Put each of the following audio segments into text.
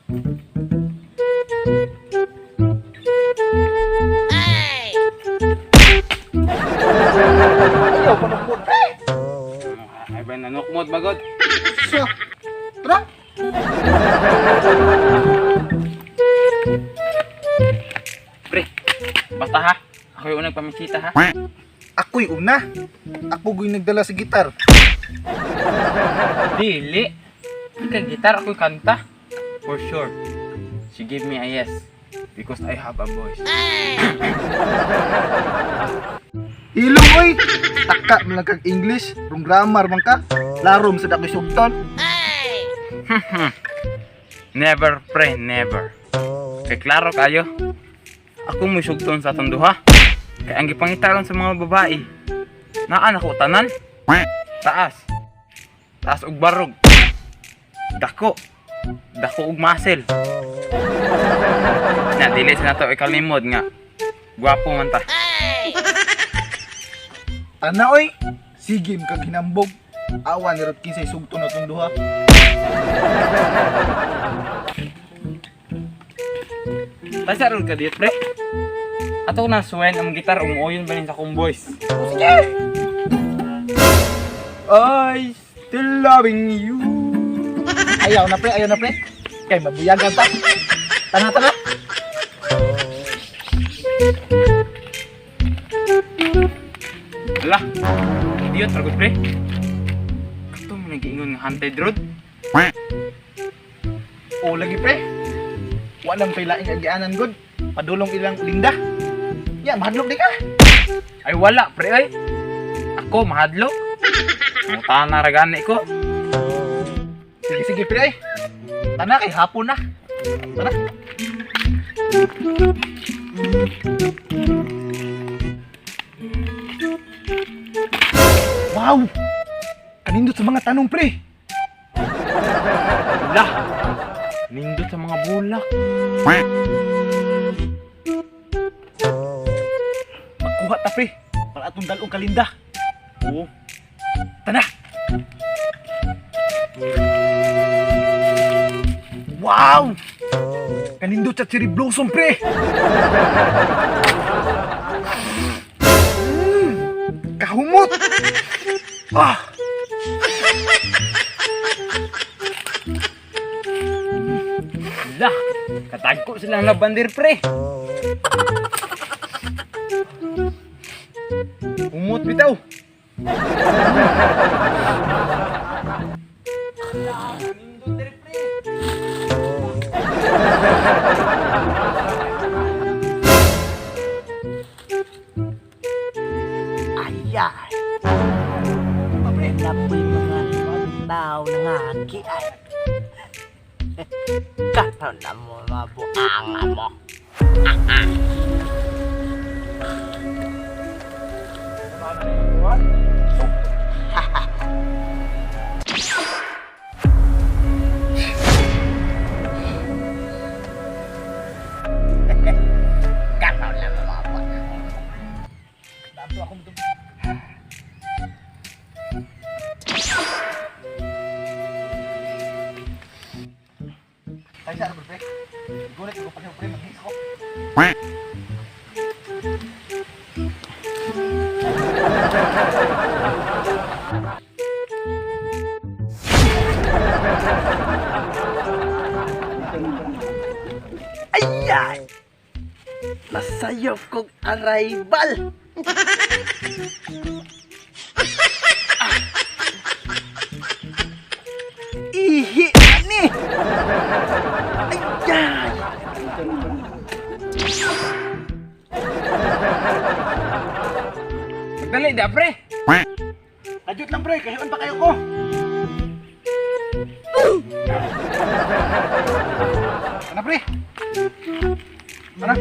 Ayaw ko nukmod, pre. Ay ba nanukmod bagod? So, tara. Pre, basta ha. Ako yung unang pamisita ha. Ako'y una. Ako yung nagdala sa gitar. Dili. Ika gitar ako kanta. For sure. She gave me a yes. Because I have a voice. Ilong, oy. Taka mo lang kag English. Rung grammar man ka. Larom sa dakoy sugton. Never, pre, never. Kay klaro kayo. Ako mo sugton sa atong duha. Kaya ang gipangitaron sa mga babae. Naan ako tanan. Taas. Taas og barog. Dako. Dako og muscle. Na dili sa nato ikalimod nga. Gwapo man ta. Ana, oy. Sige kag hinambog. Awan ni Rod kinsay sugton na itong duha. Pasarol ka dito, pre. Ato na suwen ang gitar umuoyon ba rin sa kong voice. Sige! I still loving you. Ayaw na, pre. Ayaw na, pre. Kay mabuyagan ta. Tana, tana. Ala, idiot ragot, pre. Kato mo nag-iingon ng haunted road. O, lagi, pre. Walang pailaing agianan, good. Padulong ilang linda. Ya, mahadlok di ka. Ay wala, pre, ay. Ako, mahadlok. Muta na ragani ko. Sige, sige, pre. Tana, kay hapon na. Tana. Wow! Kanindot sa mga tanong, pre. Ala, nindot sa mga bulak. Magkuha ta, pre. Para atong dalong kalinda. Oo. Tana! Wow! Kanindot sa cherry blossom, pre. Kahumot! Ah! Ala, katagko silang labander, pre. Umot bitaw. Ayan. Napoy mga tao na ngaki ay. Karon na mo mabuangan mo. Karon na mo mabuangan. Dato ako mo. Ay, saan, pre? Gulit ko pa siya, pre. Mag-hits ko. Ayan! Nasayop kong arrival! Ihi ani! Ayan! Magdali da, pre. Ajut lang, pre. Kahiwan pa kayo ko. Ano, pre? Ano?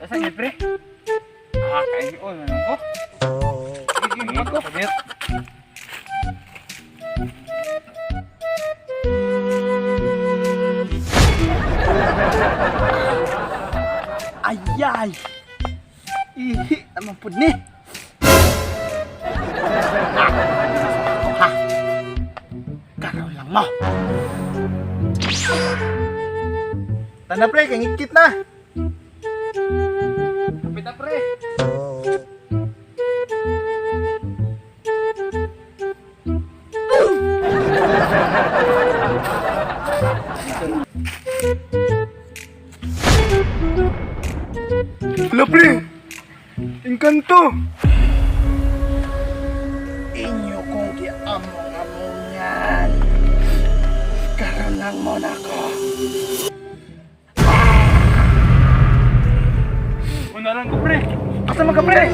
Asan niya, pre? Kain ko, manong ko. Sige, mag ko. Sabir. Ayay! Ihi naman po ni! Ha! Garaw lang mo. Tana pre, kay ngikit na. Kapita pre. Hala pre, engkanto. Inyo kong giamong-amongan. Karon lang mo na ko. Unaran ko pre. Asa man ka pre?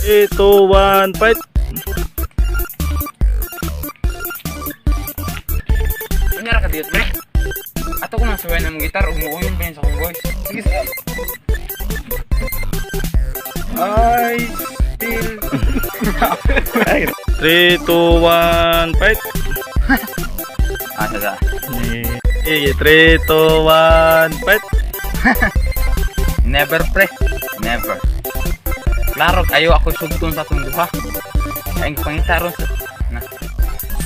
Ito, one, fight. Kunyara ka dito pre. Ato ko nang suwayan ng gitar, umuuyon pa yun sa kong voice. Sige sige. I still 3, 2, 1, fight. Ah, sada. 3, 2, 1, fight. Never pre. Never. Klaro kayo ako sugton sa atong duha. Kaya ang pangitaron sa... Na.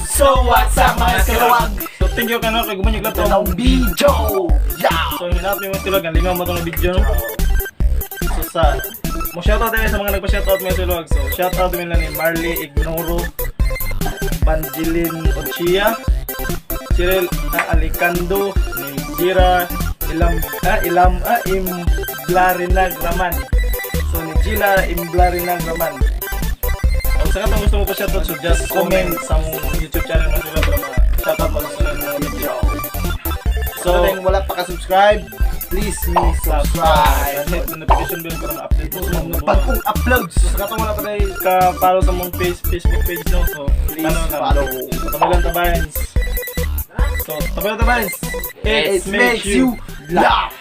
So what's up mga silawag? So, thank you kano kay gumanyag lang to. Ng video. Yeah. So, hinap yung mga silog. Ang lingaw mo itong video, no? So, mo shoutout tayo sa mga nagpa-shoutout mga silog. So, shoutout din lang ni Marley Ignoro, Banjilin Ochia, Cyril Alicando, ni Jira Imblarinag Raman. So, ni Gila Imblarinag Raman. Kung sa katong gusto mo pa shoutout, so just comment sa mong YouTube channel mga silog para ma-shoutout mo sa mga video. So, wala pa ka-subscribe, please subscribe. Hit the notification bell para ma-update mo sa mga Bagong uploads. So, sa katong wala pa tayo ka-follow sa mong Facebook page, no? So, Please follow. Tabalan Tabayans. So, Tabalan Tabayans. It makes you laugh.